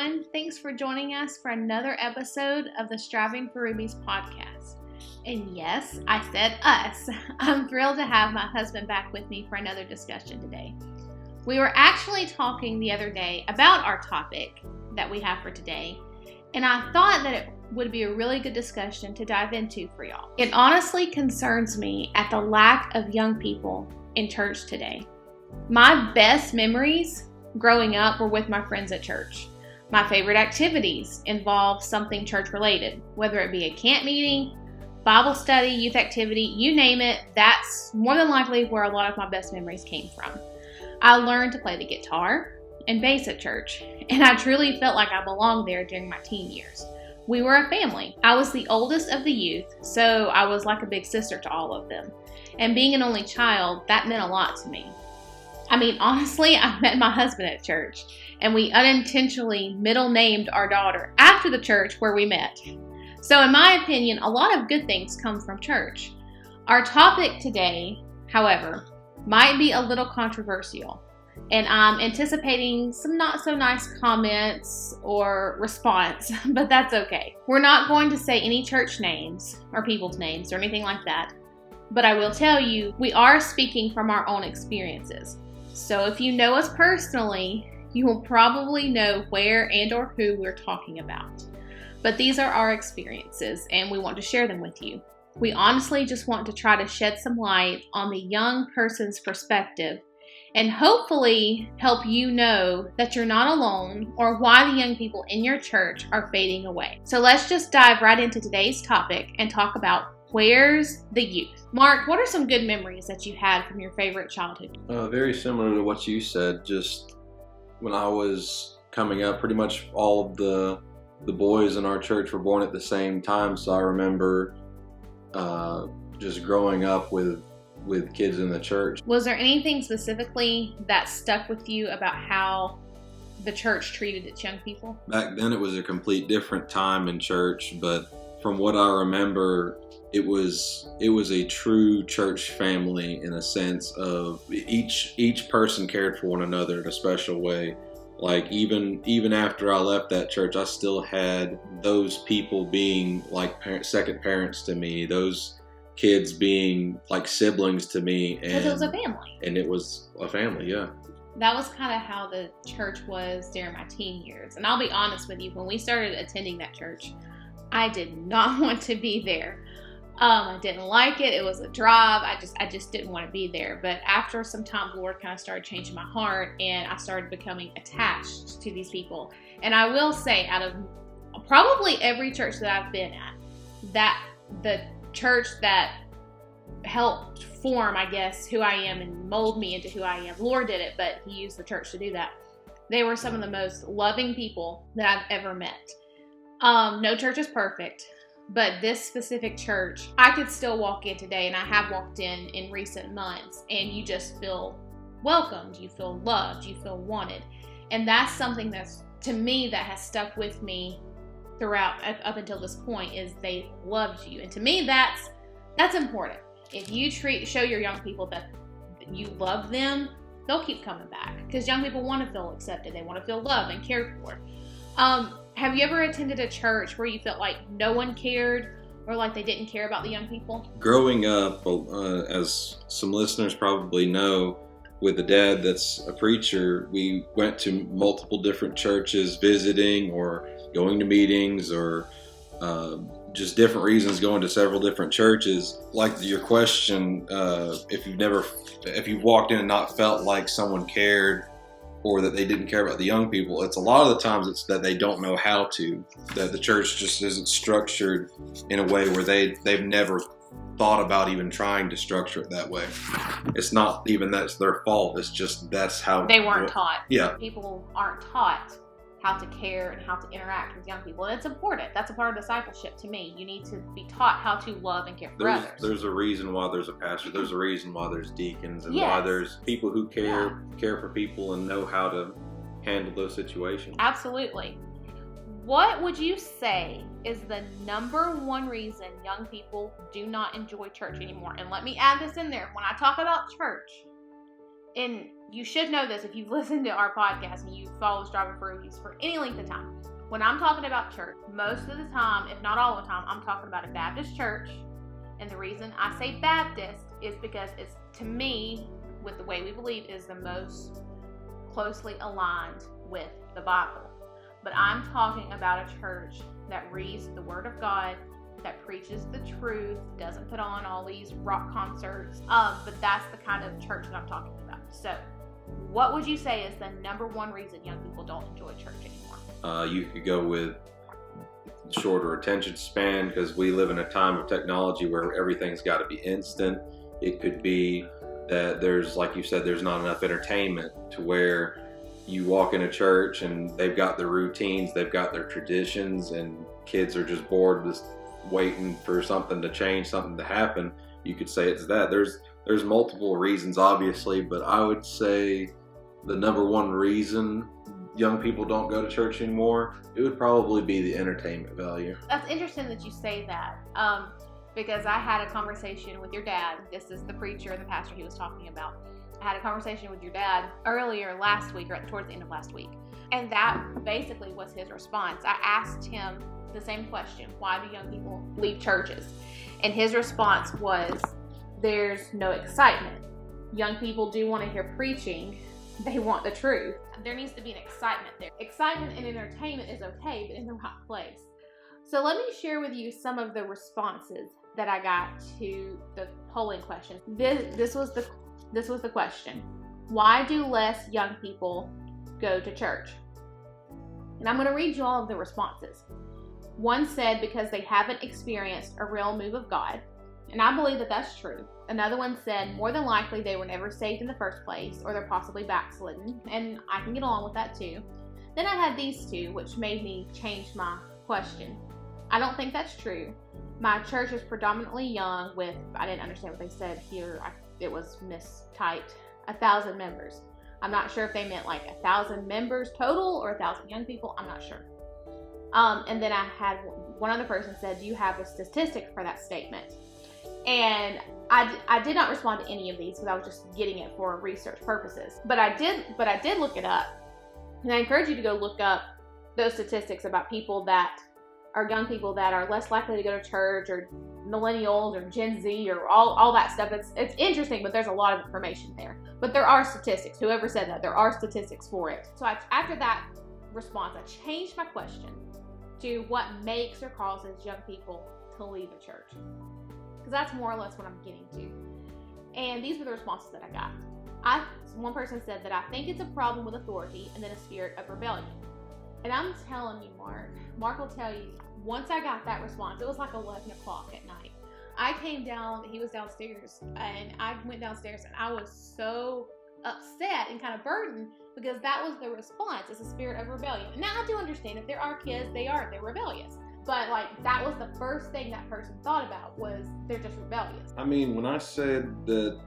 everyone. Thanks for joining us for another episode of the Striving for Rubies podcast. And yes, I said us. I'm thrilled to have my husband back with me for another discussion today. We were actually talking the other day about our topic that we have for today, and I thought that it would be a really good discussion to dive into for y'all. It honestly concerns me at the lack of young people in church today. My best memories growing up were with my friends at church. My favorite activities involve something church related, whether it be a camp meeting, Bible study, youth activity, you name it. That's more than likely where a lot of my best memories came from. I learned to play the guitar and bass at church, and I truly felt like I belonged there during my teen years. We were a family. I was the oldest of the youth, so I was like a big sister to all of them. And being an only child, that meant a lot to me. I mean, honestly, I met my husband at church, and we unintentionally middle named our daughter after the church where we met. So in my opinion, a lot of good things come from church. Our topic today, however, might be a little controversial, and I'm anticipating some not so nice comments or response, but that's okay. We're not going to say any church names or people's names or anything like that, but I will tell you, we are speaking from our own experiences. So if you know us personally, you will probably know where and or who we're talking about. But these are our experiences, and we want to share them with you. We honestly just want to try to shed some light on the young person's perspective and hopefully help you know that you're not alone or why the young people in your church are fading away. So let's just dive right into today's topic and talk about where's the youth. Mark, what are some good memories that you had from your favorite childhood? Very similar to what you said. Just when I was coming up, pretty much all of the boys in our church were born at the same time, so I remember just growing up with kids in the church. Was there anything specifically that stuck with you about how the church treated its young people? Back then it was a complete different time in church, but from what I remember, it was a true church family in a sense of each person cared for one another in a special way. Like even after I left that church, I still had those people being like second parents to me. Those kids being like siblings to me. Because it was a family. And it was a family, yeah. That was kind of how the church was during my teen years. And I'll be honest with you, when we started attending that church, I did not want to be there. I didn't like it. It was a drive. I just didn't want to be there. But after some time, the Lord kind of started changing my heart, and I started becoming attached to these people. And I will say, out of probably every church that I've been at, that the church that helped form, I guess, who I am and mold me into who I am. Lord did it, but He used the church to do that. They were some of the most loving people that I've ever met. No church is perfect. But this specific church, I could still walk in today, and I have walked in recent months, and you just feel welcomed, you feel loved, you feel wanted. And that's something that's, to me, that has stuck with me throughout, up until this point, is they loved you. And to me, that's important. If you show your young people that you love them, they'll keep coming back. Because young people want to feel accepted. They want to feel loved and cared for. Have you ever attended a church where you felt like no one cared or like they didn't care about the young people? Growing up, as some listeners probably know, with a dad that's a preacher, we went to multiple different churches visiting or going to meetings or just different reasons going to several different churches. Like your question, if you've walked in and not felt like someone cared or that they didn't care about the young people, it's a lot of the times it's that they don't know how to, that the church just isn't structured in a way where they've never thought about even trying to structure it that way. It's not even that's their fault, it's just that's how they weren't taught. Yeah. People aren't taught how to care and how to interact with young people. And it's important. That's a part of discipleship to me. You need to be taught how to love and care for others. There's a reason why there's a pastor. There's a reason why there's deacons and yes. why there's people who care for people and know how to handle those situations. Absolutely. What would you say is the number one reason young people do not enjoy church anymore? And let me add this in there. When I talk about church, and you should know this if you've listened to our podcast and you follow Striving for Rubies for any length of time. When I'm talking about church, most of the time, if not all the time, I'm talking about a Baptist church. And the reason I say Baptist is because it's, to me, with the way we believe, is the most closely aligned with the Bible. But I'm talking about a church that reads the Word of God, that preaches the truth, doesn't put on all these rock concerts. But that's the kind of church that I'm talking about. So, what would you say is the number one reason young people don't enjoy church anymore? You could go with shorter attention span, because we live in a time of technology where everything's got to be instant. It could be that there's, like you said, there's not enough entertainment to where you walk in a church and they've got their routines, they've got their traditions, and kids are just bored, just waiting for something to change, something to happen. You could say it's that. There's multiple reasons, obviously, but I would say the number one reason young people don't go to church anymore, it would probably be the entertainment value. That's interesting that you say that, because I had a conversation with your dad. This is the preacher, the pastor he was talking about. I had a conversation with your dad earlier last week, or towards the end of last week, and that basically was his response. I asked him the same question: why do young people leave churches? And his response was, there's no excitement. Young people do want to hear preaching. They want the truth. There needs to be an excitement there. Excitement and entertainment is okay, but in the right place. So let me share with you some of the responses that I got to the polling question. This was the question: why do less young people go to church? And I'm going to read you all of the responses. One said because they haven't experienced a real move of God. And I believe that that's true. Another one said more than likely they were never saved in the first place, or they're possibly backslidden. And I can get along with that too. Then I had these two, which made me change my question. I don't think that's true. My church is predominantly young with, I didn't understand what they said here. It was mistyped, 1,000 members. I'm not sure if they meant like 1,000 members total or 1,000 young people. I'm not sure. And then I had one other person said, do you have a statistic for that statement? And I did not respond to any of these because I was just getting it for research purposes. But I did look it up. And I encourage you to go look up those statistics about people that are young people that are less likely to go to church, or millennials, or Gen Z, or all that stuff. It's interesting, but there's a lot of information there. But there are statistics. Whoever said that, there are statistics for it. So after that response, I changed my question to what makes or causes young people to leave a church. Because that's more or less what I'm getting to. And these were the responses that I got. One person said that I think it's a problem with authority and then a spirit of rebellion. And I'm telling you, Mark will tell you, once I got that response, it was like 11 o'clock at night. I came down, he was downstairs, and I went downstairs, and I was so upset and kind of burdened because that was the response. It's a spirit of rebellion. Now, I do understand if there are kids, they're rebellious. But that was the first thing that person thought about, was they're just rebellious. I mean, when I said that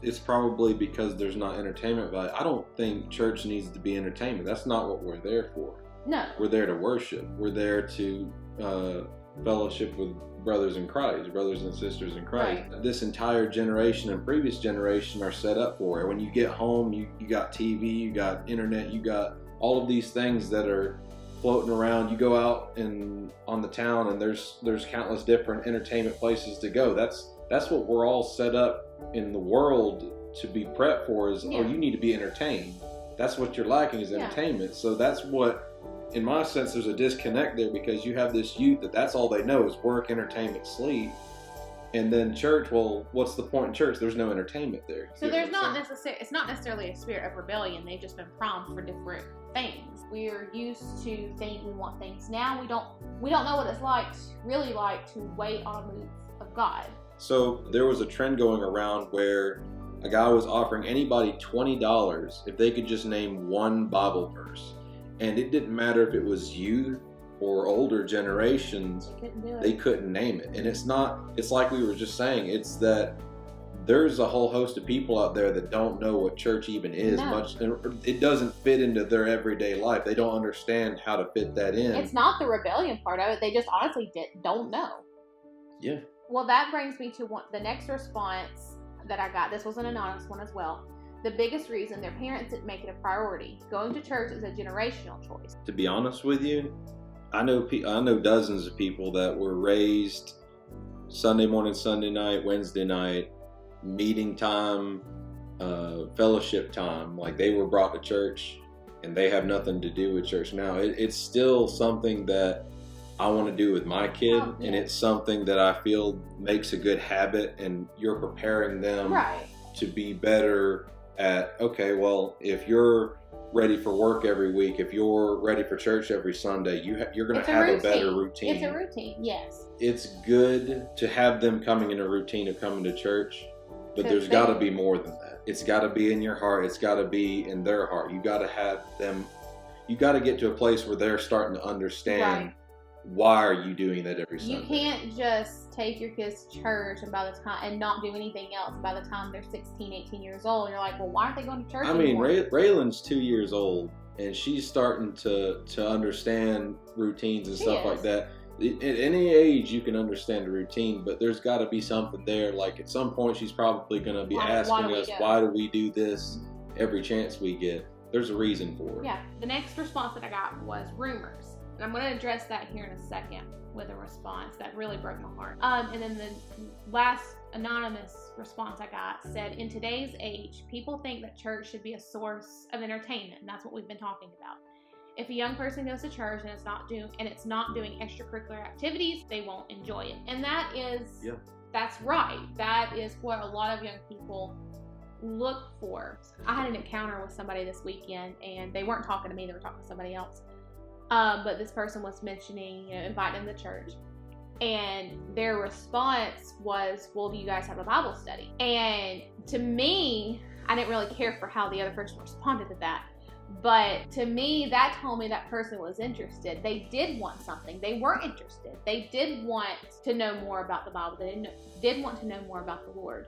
it's probably because there's not entertainment value, I don't think church needs to be entertainment. That's not what we're there for. No. We're there to worship. We're there to fellowship with brothers in Christ, brothers and sisters in Christ. Right. This entire generation and previous generation are set up for it. When you get home, you got TV, you got internet, you got all of these things that are floating around. You go out on the town, and there's countless different entertainment places to go. That's what we're all set up in the world to be prepped for, is you need to be entertained. That's what you're lacking, is entertainment. So that's what, in my sense, there's a disconnect there, because you have this youth that's all they know is work, entertainment, sleep. And then church, well, what's the point in church? There's no entertainment there. So it's not necessarily a spirit of rebellion. They've just been primed for different things. We're used to thinking we want things now. We don't know what it's really like to wait on a move of God. So there was a trend going around where a guy was offering anybody $20 if they could just name one Bible verse. And it didn't matter if it was youth or older generations, they couldn't name it. And it's like we were just saying, it's that there's a whole host of people out there that don't know what church even is much. It doesn't fit into their everyday life. They don't understand how to fit that in. It's not the rebellion part of it. They just honestly don't know. Yeah. Well, that brings me to the next response that I got. This was an anonymous one as well. the biggest reason their parents didn't make it a priority. Going to church is a generational choice. To be honest with you, I know dozens of people that were raised Sunday morning, Sunday night, Wednesday night, meeting time, fellowship time. Like, they were brought to church and they have nothing to do with church now. It's still something that I want to do with my kid, and it's something that I feel makes a good habit, and you're preparing them to be better at, okay, well, if you're ready for work every week, if you're ready for church every Sunday, you're going to have a better routine. It's a routine, yes. It's good to have them coming in a routine of coming to church, but there's got to be more than that. It's got to be in your heart. It's got to be in their heart. You got to have them, you got to get to a place where they're starting to understand why are you doing that every Sunday. You can't just take your kids to church and by the time and not do anything else by the time they're 16, 18 years old. You're like, well, why aren't they going to church anymore? Raylan's 2 years old, and she's starting to understand routines and stuff like that. At any age, you can understand a routine, but there's got to be something there. Like, at some point, she's probably going to be asking us, why do we do this every chance we get? There's a reason for it. Yeah. The next response that I got was rumors. And I'm going to address that here in a second with a response that really broke my heart. And then the last anonymous response I got said, in today's age, people think that church should be a source of entertainment, and that's what we've been talking about. If a young person goes to church and it's not doing extracurricular activities, they won't enjoy it. And that's right. That is what a lot of young people look for. I had an encounter with somebody this weekend, and they weren't talking to me, they were talking to somebody else. But this person was mentioning, inviting them to church, and their response was, well, do you guys have a Bible study? And to me, I didn't really care for how the other person responded to that. But to me, that told me that person was interested. They did want something. They were interested. They did want to know more about the Bible. They did want to know more about the Lord.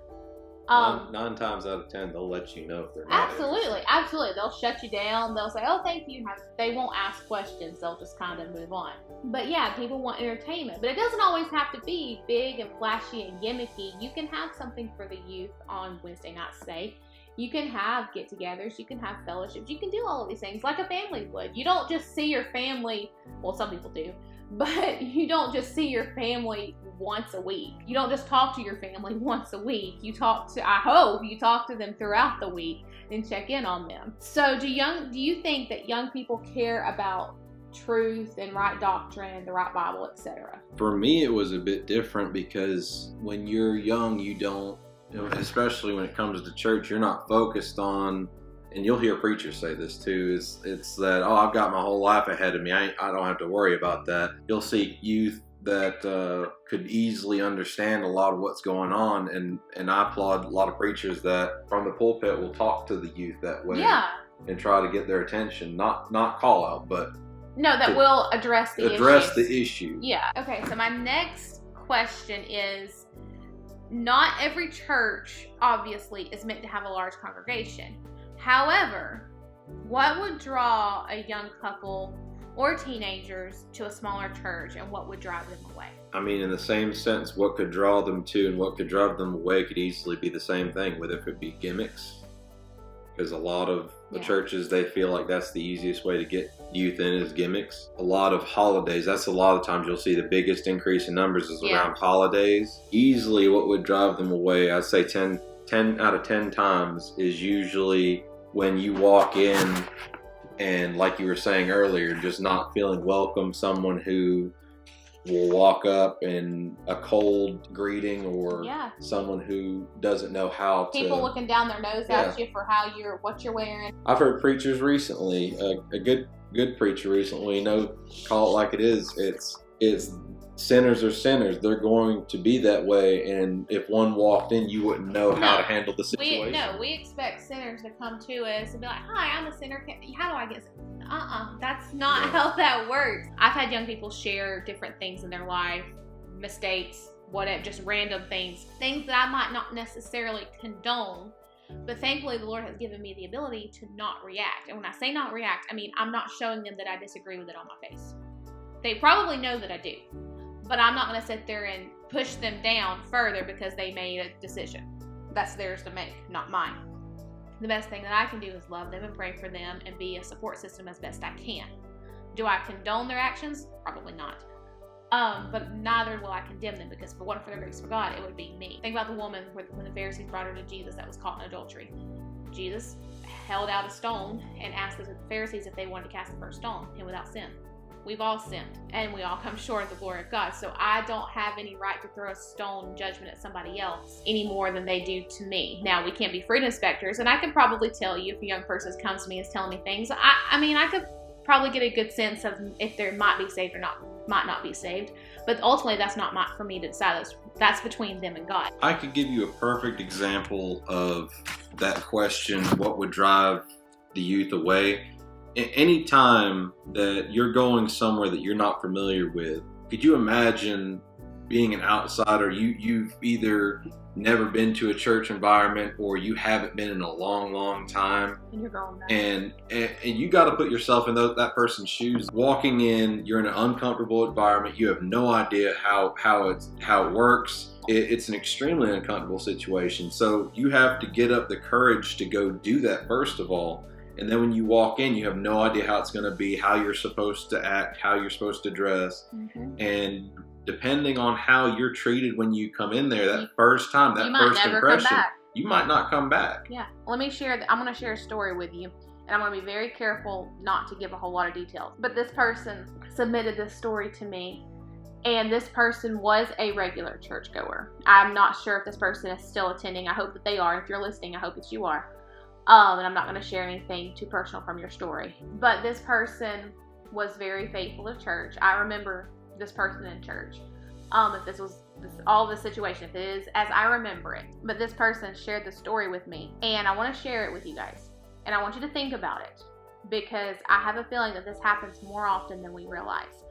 9 times out of 10, they'll let you know if they're not Absolutely. They'll shut you down. They'll say, oh, thank you. They won't ask questions. They'll just kind of move on. But yeah, people want entertainment. But it doesn't always have to be big and flashy and gimmicky. You can have something for the youth on Wednesday nights, say. You can have get-togethers. You can have fellowships. You can do all of these things like a family would. You don't just see your family. Well, some people do. But you don't just see your family once a week. You don't just talk to your family once a week. I hope you talk to them throughout the week and check in on them. So do you think that young people care about truth and right doctrine, the right Bible, etc.? For me, it was a bit different because when you're young, you don't, especially when it comes to church, you're not focused on, and you'll hear preachers say this too, it's that, oh, I've got my whole life ahead of me. I don't have to worry about that. You'll see youth that could easily understand a lot of what's going on, and I applaud a lot of preachers that from the pulpit will talk to the youth that way and try to get their attention, not call out, but will address the issue. Yeah. Okay, so my next question is, not every church obviously is meant to have a large congregation. However, what would draw a young couple or teenagers to a smaller church, and what would drive them away? I mean, in the same sense, what could draw them to and what could drive them away could easily be the same thing, whether it be gimmicks. Because a lot of the churches, they feel like that's the easiest way to get youth in is gimmicks. A lot of holidays, that's a lot of times you'll see the biggest increase in numbers is around holidays. Easily what would drive them away, I'd say 10 out of 10 times, is usually when you walk in and, like you were saying earlier, just not feeling welcome, someone who will walk up in a cold greeting, or someone who doesn't know how to... People looking down their nose at you for what you're wearing. I've heard preachers recently, a good preacher recently, call it like it is. It's sinners are sinners. They're going to be that way, and if one walked in, you wouldn't know how to handle the situation. We expect sinners to come to us and be like, hi, I'm a sinner. How do I get... That's not how that works. I've had young people share different things in their life, mistakes, whatever, just random things that I might not necessarily condone, but thankfully the Lord has given me the ability to not react. And when I say not react, I mean I'm not showing them that I disagree with it on my face. They probably know that I do, but I'm not going to sit there and push them down further because they made a decision. That's theirs to make, not mine. The best thing that I can do is love them and pray for them and be a support system as best I can. Do I condone their actions? Probably not. But neither will I condemn them, because if it wasn't for their grace for God, it would be me. Think about the woman when the Pharisees brought her to Jesus that was caught in adultery. Jesus held out a stone and asked the Pharisees if they wanted to cast the first stone, and without sin. We've all sinned, and we all come short of the glory of God. So I don't have any right to throw a stone judgment at somebody else any more than they do to me. Now, we can't be freedom inspectors, and I can probably tell you if a young person comes to me and is telling me things. I could probably get a good sense of if they might be saved or might not be saved. But ultimately, that's not for me to decide. That's between them and God. I could give you a perfect example of that question, what would drive the youth away? Any time that you're going somewhere that you're not familiar with, could you imagine being an outsider? You've either never been to a church environment or you haven't been in a long time, and you're going back. And you got to put yourself in that person's shoes. Walking in, you're in an uncomfortable environment. You have no idea how it works. It's an extremely uncomfortable situation. So you have to get up the courage to go do that first of all. And then when you walk in, you have no idea how it's going to be, how you're supposed to act, how you're supposed to dress. Mm-hmm. And depending on how you're treated when you come in there, that first time, that first impression, you might not come back. Yeah. Let me share. I'm going to share a story with you. And I'm going to be very careful not to give a whole lot of details. But this person submitted this story to me. And this person was a regular churchgoer. I'm not sure if this person is still attending. I hope that they are. If you're listening, I hope that you are. And I'm not going to share anything too personal from your story. But this person was very faithful to church. I remember this person in church. If this was all the situation, if it is as I remember it. But this person shared the story with me. And I want to share it with you guys. And I want you to think about it. Because I have a feeling that this happens more often than we realize.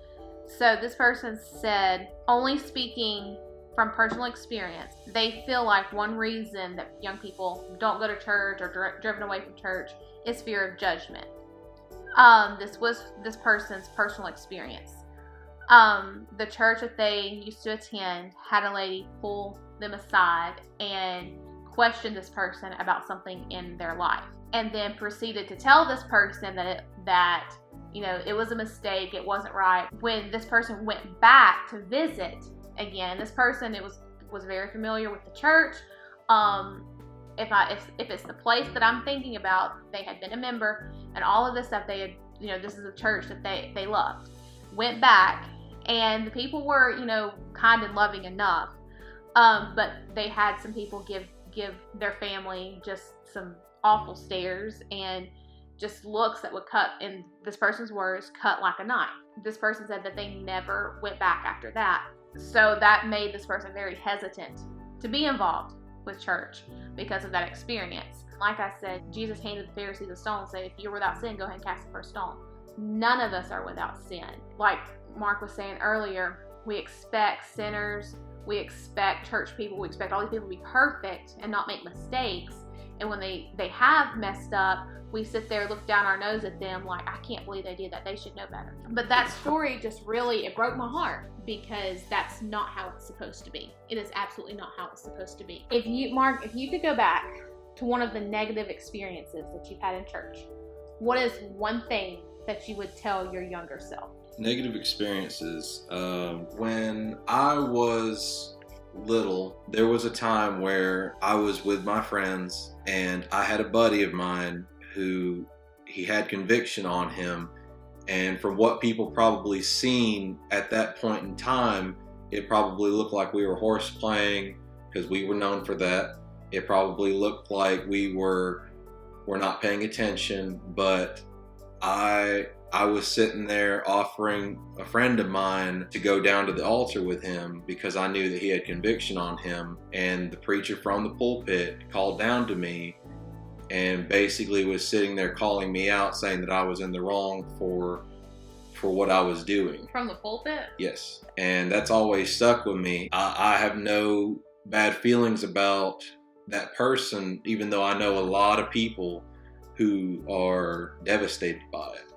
So this person said, only speaking from personal experience, they feel like one reason that young people don't go to church or driven away from church is fear of judgment. This was this person's personal experience. The church that they used to attend had a lady pull them aside and question this person about something in their life, and then proceeded to tell this person that it was a mistake, it wasn't right. When this person went back to visit again, this person was very familiar with the church. If it's the place that I'm thinking about, they had been a member and all of this stuff. They had, this is a church that they loved. Went back, and the people were, kind and loving enough. But they had some people give their family just some awful stares and just looks that would cut, in this person's words, cut like a knife. This person said that they never went back after that. So that made this person very hesitant to be involved with church because of that experience. Like I said, Jesus handed the Pharisees a stone and said, if you're without sin, go ahead and cast the first stone. None of us are without sin. Like Mark was saying earlier, we expect sinners, we expect church people, we expect all these people to be perfect and not make mistakes. And when they have messed up, we sit there, look down our nose at them like, I can't believe they did that. They should know better. But that story just really, it broke my heart, because that's not how it's supposed to be. It is absolutely not how it's supposed to be. If you could go back to one of the negative experiences that you've had in church, what is one thing that you would tell your younger self? Negative experiences. When I was little, there was a time where I was with my friends and I had a buddy of mine who he had conviction on him, and from what people probably seen at that point in time, it probably looked like we were horse playing, because we were known for that. It probably looked like we were not paying attention, but I was sitting there offering a friend of mine to go down to the altar with him because I knew that he had conviction on him, and the preacher from the pulpit called down to me and basically was sitting there calling me out, saying that I was in the wrong for what I was doing. From the pulpit? Yes. And that's always stuck with me. I have no bad feelings about that person, even though I know a lot of people who are devastated by it.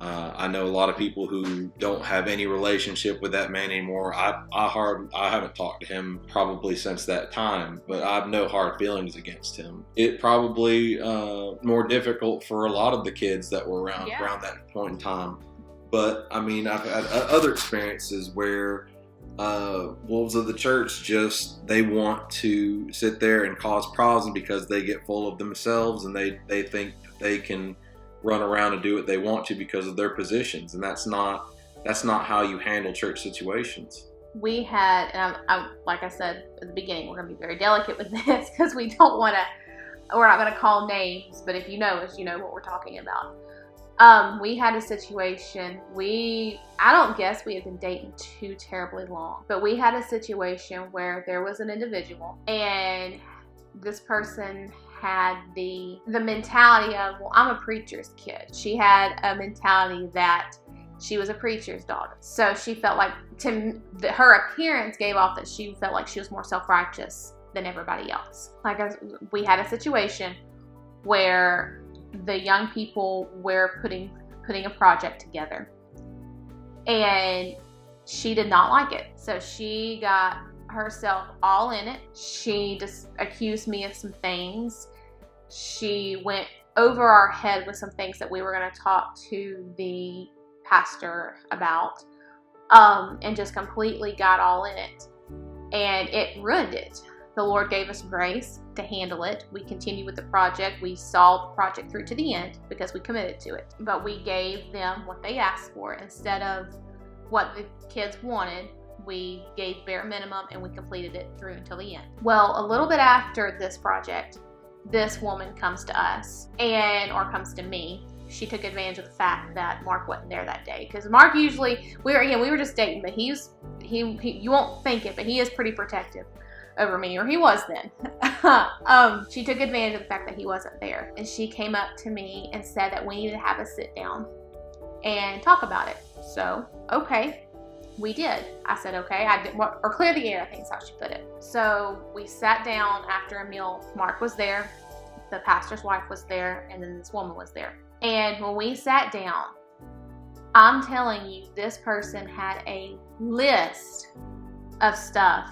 I know a lot of people who don't have any relationship with that man anymore. I haven't talked to him probably since that time, but I have no hard feelings against him. It probably more difficult for a lot of the kids that were around that point in time. But I mean, I've had other experiences where wolves of the church they want to sit there and cause problems because they get full of themselves and they think that they can run around and do what they want to because of their positions, and that's not how you handle church situations. We had, and I'm like I said at the beginning, we're going to be very delicate with this because we're not going to call names, but if you know us, you know what we're talking about. We had a situation, I don't guess we had been dating too terribly long, but we had a situation where there was an individual, and this person had the mentality of, well, I'm a preacher's kid. She had a mentality that she was a preacher's daughter. So she felt like, her appearance gave off that she felt like she was more self-righteous than everybody else. We had a situation where the young people were putting a project together, and she did not like it. So she got herself all in it. She just accused me of some things. She went over our head with some things that we were going to talk to the pastor about, and just completely got all in it, and it ruined it. The Lord gave us grace to handle it. We continued with the project. We saw the project through to the end because we committed to it, but we gave them what they asked for instead of what the kids wanted. We gave bare minimum and we completed it through until the end. Well, a little bit after this project, this woman comes to us or comes to me. She took advantage of the fact that Mark wasn't there that day, because Mark usually, we were just dating, but he you won't think it, but he is pretty protective over me, or he was then. She took advantage of the fact that he wasn't there, and she came up to me and said that we needed to have a sit down and talk about it. So, okay, we did. I said, okay, or clear the air, I think is how she put it. So we sat down after a meal. Mark was there, the pastor's wife was there, and then this woman was there. And when we sat down, I'm telling you, this person had a list of stuff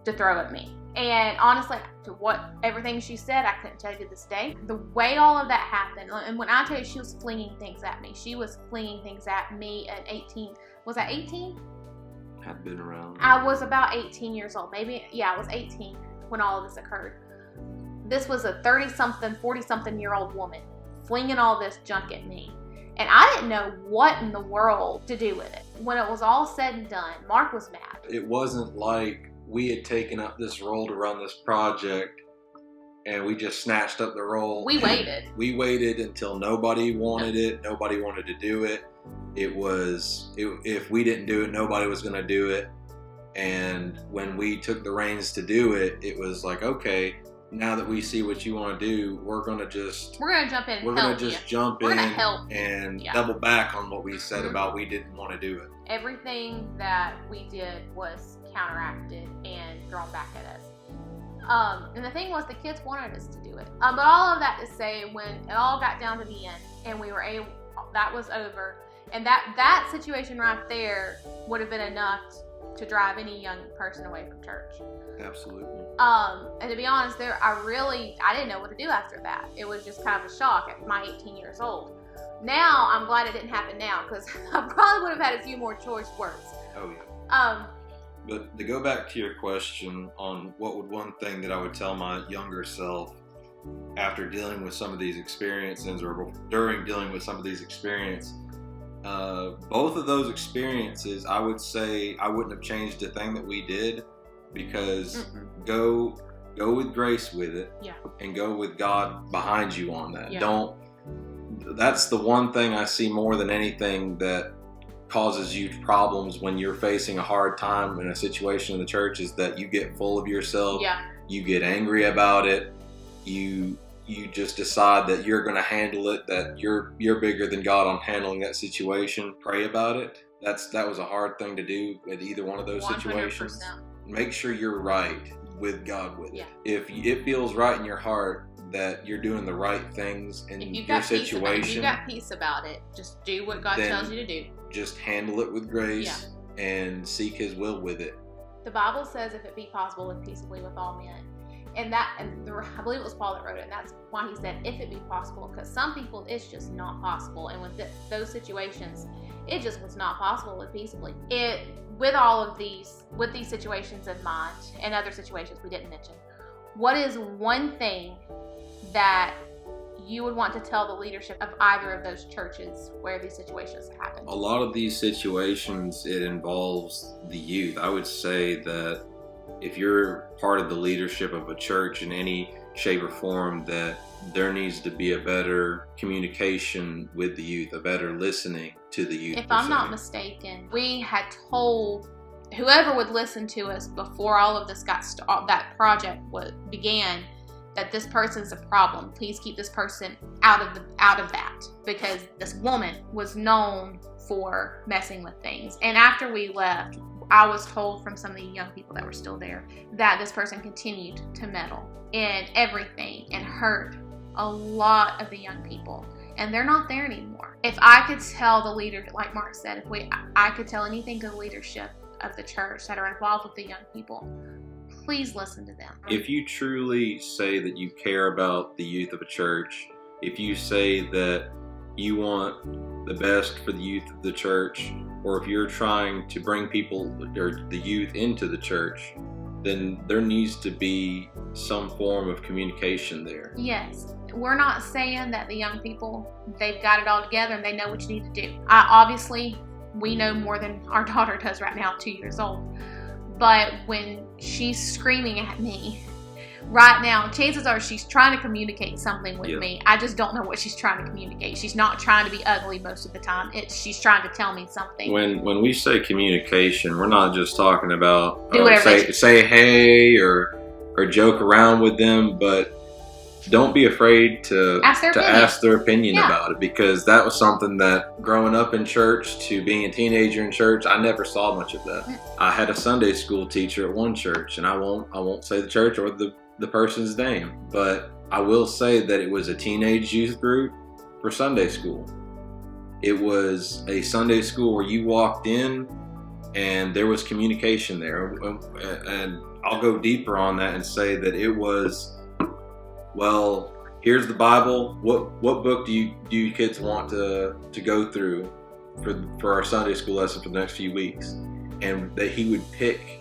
to throw at me. And honestly, to everything she said, I couldn't tell you to this day. The way all of that happened, and when I tell you she was flinging things at me, she was flinging things at me at 18. Was I 18? I'd been around. I was about 18 years old. Maybe, yeah, I was 18 when all of this occurred. This was a 30-something, 40-something year old woman flinging all this junk at me. And I didn't know what in the world to do with it. When it was all said and done, Mark was mad. It wasn't like we had taken up this role to run this project and we just snatched up the role. We waited. We waited until nobody wanted it. Nobody wanted to do it. If we didn't do it, nobody was going to do it. And when we took the reins to do it, it was like, okay, now that we see what you want to do, we're going to jump in. We're going to just jump in and double back on what we said about we didn't want to do it. Everything that we did was counteracted and thrown back at us. And the thing was, the kids wanted us to do it. But all of that to say, when it all got down to the end and we were able, that was over. And that situation right there would have been enough to drive any young person away from church. Absolutely. And to be honest, I didn't know what to do after that. It was just kind of a shock at my 18 years old. Now, I'm glad it didn't happen now, because I probably would have had a few more choice words. Oh, yeah. But to go back to your question on what would one thing that I would tell my younger self after dealing with some of these experiences or during dealing with some of these experiences, both of those experiences, I would say I wouldn't have changed a thing that we did, because go with grace with it, and go with God behind you on that. That's the one thing I see more than anything that causes you problems when you're facing a hard time in a situation in the church, is that you get full of yourself. You get angry about it. You just decide that you're going to handle it, that you're bigger than God on handling that situation. Pray about it. That was a hard thing to do with either one of those 100%. Situations. Make sure you're right with God with it. If it feels right in your heart, that you're doing the right things in If you've your got peace about it, if situation, you've got peace about it, just do what God then tells you to do. just handle it with grace and seek His will with it. The Bible says, if it be possible, live peaceably with all men. I believe it was Paul that wrote it, and that's why he said, if it be possible, because some people, it's just not possible. And with those situations, it just was not possible to live peaceably. With these situations in mind, and other situations we didn't mention, what is one thing that you would want to tell the leadership of either of those churches where these situations happen? A lot of these situations, it involves the youth. I would say that if you're part of the leadership of a church in any shape or form, that there needs to be a better communication with the youth, a better listening to the youth. If I'm not mistaken, we had told whoever would listen to us before all of this that project began, that this person's a problem. Please keep this person out of that, because this woman was known for messing with things. And after we left, I was told from some of the young people that were still there that this person continued to meddle in everything and hurt a lot of the young people. And they're not there anymore. If I could tell the leader, like Mark said, I could tell anything to the leadership of the church that are involved with the young people, please listen to them. If you truly say that you care about the youth of a church, if you say that you want the best for the youth of the church, or if you're trying to bring people or the youth into the church, then there needs to be some form of communication there. Yes. We're not saying that the young people, they've got it all together and they know what you need to do. Obviously, we know more than our daughter does right now, 2 years old. But when she's screaming at me right now, chances are she's trying to communicate something with me. I just don't know what she's trying to communicate. She's not trying to be ugly most of the time. She's trying to tell me something. When we say communication, we're not just talking about say hey or joke around with them, but don't be afraid to ask their opinion about it, because that was something that growing up in church to being a teenager in church, I never saw much of that. I had a Sunday school teacher at one church, and I won't say the church or the person's name, but I will say that it was a teenage youth group for Sunday school. It was a Sunday school where you walked in and there was communication there. And I'll go deeper on that and say that it was, well, here's the Bible. What book do you kids want to go through for our Sunday school lesson for the next few weeks? And that he would pick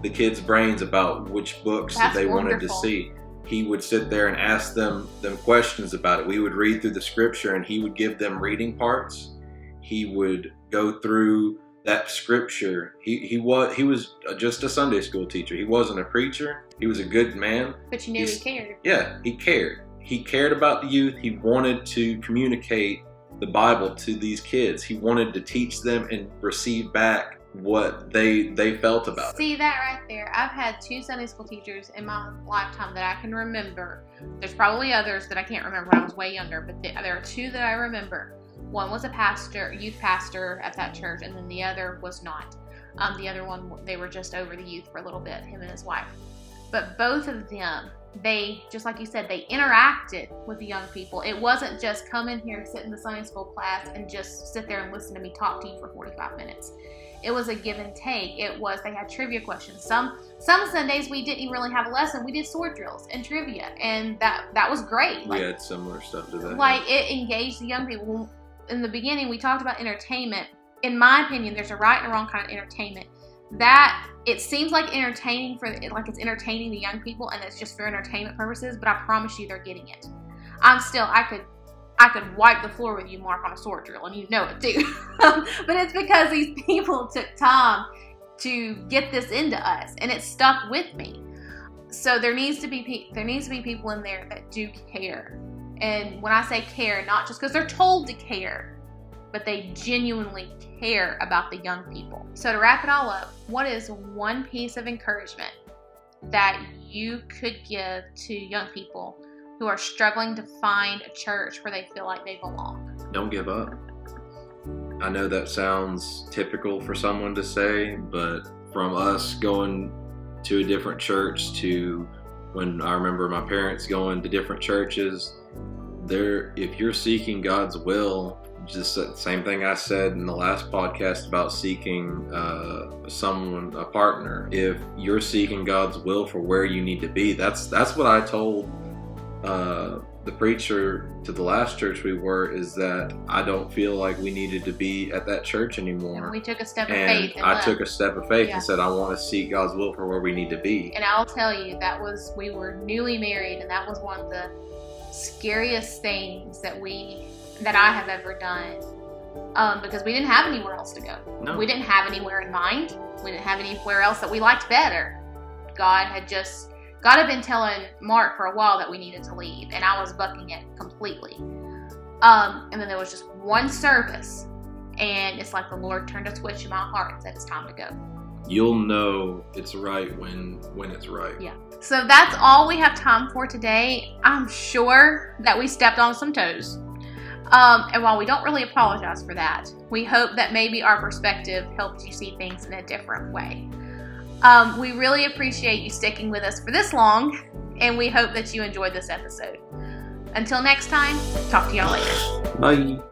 the kids' brains about which books that they wanted to see. He would sit there and ask them questions about it. We would read through the scripture and he would give them reading parts. He would go through that scripture. He was just a Sunday school teacher. He wasn't a preacher. He was a good man. But you knew he cared. Yeah, he cared. He cared about the youth. He wanted to communicate the Bible to these kids. He wanted to teach them and receive back what they felt about it. See that right there? I've had 2 Sunday school teachers in my lifetime that I can remember. There's probably others that I can't remember when I was way younger, but there are 2 that I remember. One was a youth pastor at that church, and then the other was not. The other one, they were just over the youth for a little bit, him and his wife. But both of them, they, just like you said, they interacted with the young people. It wasn't just come in here, sit in the Sunday school class, and just sit there and listen to me talk to you for 45 minutes. It was a give and take. They had trivia questions. Some Sundays we didn't even really have a lesson. We did sword drills and trivia, and that was great. We had similar stuff to that. It engaged the young people. In the beginning, we talked about entertainment. In my opinion, there's a right and a wrong kind of entertainment. That it seems like it's entertaining the young people, and it's just for entertainment purposes. But I promise you, they're getting it. I could wipe the floor with you, Mark, on a sword drill, and you know it too. But it's because these people took time to get this into us, and it stuck with me. So there needs to be people in there that do care. And when I say care, not just because they're told to care, but they genuinely care about the young people. So to wrap it all up, what is one piece of encouragement that you could give to young people who are struggling to find a church where they feel like they belong? Don't give up. I know that sounds typical for someone to say, but from us going to a different church to when I remember my parents going to different churches, if you're seeking God's will, just the same thing I said in the last podcast about seeking a partner. If you're seeking God's will for where you need to be, that's what I told the preacher to the last church we were, is that I don't feel like we needed to be at that church anymore. And we took a step of faith. And I took a step of faith and said, I want to seek God's will for where we need to be. And I'll tell you, we were newly married, and that was one of the scariest things that I have ever done. Because we didn't have anywhere else to go. No. We didn't have anywhere in mind. We didn't have anywhere else that we liked better. God had been telling Mark for a while that we needed to leave, and I was bucking it completely. And then there was just one service, and it's like the Lord turned a switch in my heart and said, it's time to go. You'll know it's right when it's right. Yeah. So that's all we have time for today. I'm sure that we stepped on some toes. And while we don't really apologize for that, we hope that maybe our perspective helped you see things in a different way. We really appreciate you sticking with us for this long, and we hope that you enjoyed this episode. Until next time, talk to y'all later. Bye.